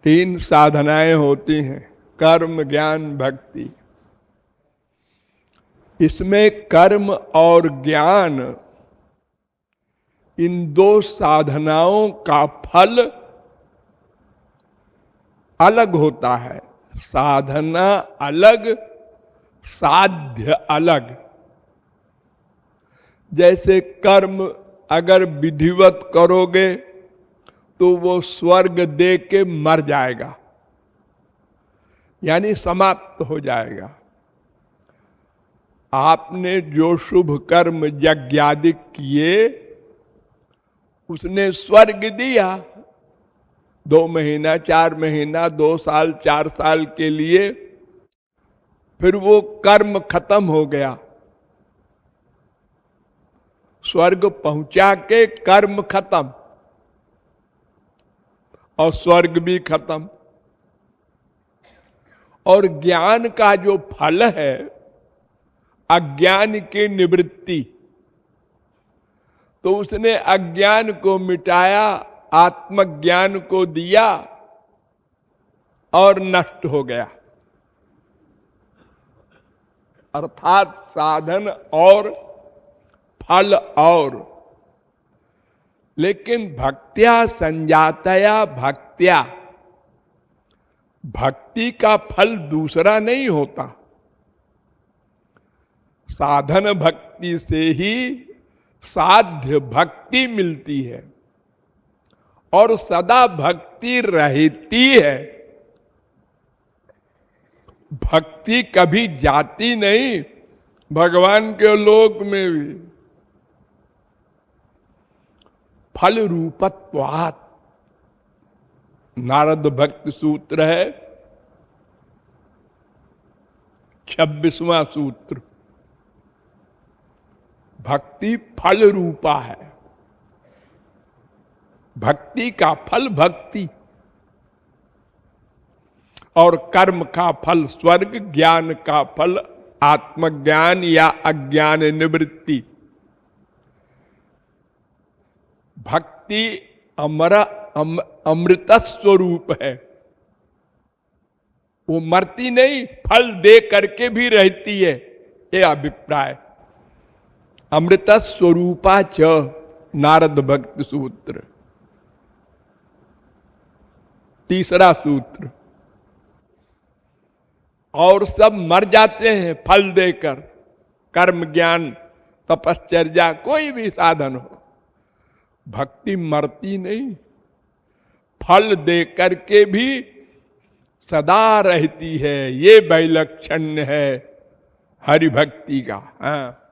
तीन साधनाएं होती हैं, कर्म ज्ञान भक्ति। इसमें कर्म और ज्ञान, इन दो साधनाओं का फल अलग होता है। साधना अलग, साध्य अलग। जैसे कर्म अगर विधिवत करोगे तो वो स्वर्ग दे के मर जाएगा, यानी समाप्त हो जाएगा। आपने जो शुभ कर्म यज्ञादि किए, उसने स्वर्ग दिया। 2 महीना, 4 महीना, 2 साल, 4 साल के लिए, फिर वो कर्म खत्म हो गया। स्वर्ग पहुंचा के कर्म खत्म और स्वर्ग भी खत्म। और ज्ञान का जो फल है, अज्ञान की निवृत्ति, तो उसने अज्ञान को मिटाया, आत्मज्ञान को दिया और नष्ट हो गया। अर्थात साधन और फल और। लेकिन भक्त्या संजातया भक्त्या, भक्ति का फल दूसरा नहीं होता। साधन भक्ति से ही साध्य भक्ति मिलती है और सदा भक्ति रहती है। भक्ति कभी जाती नहीं, भगवान के लोक में भी। फल रूपत्वात्, नारद भक्त सूत्र है, 26वां सूत्र। भक्ति फल रूपा है। भक्ति का फल भक्ति, और कर्म का फल स्वर्ग, ज्ञान का फल आत्मज्ञान या अज्ञान निवृत्ति। भक्ति अमृत स्वरूप है। वो मरती नहीं, फल दे करके भी रहती है, ये अभिप्राय। अमृत स्वरूपा च, नारद भक्त सूत्र। तीसरा सूत्र। और सब मर जाते हैं फल देकर, कर्म ज्ञान तपश्चर्या कोई भी साधन हो। भक्ति मरती नहीं, फल दे करके भी सदा रहती है। ये वैलक्षण्य है हरि भक्ति का। हाँ।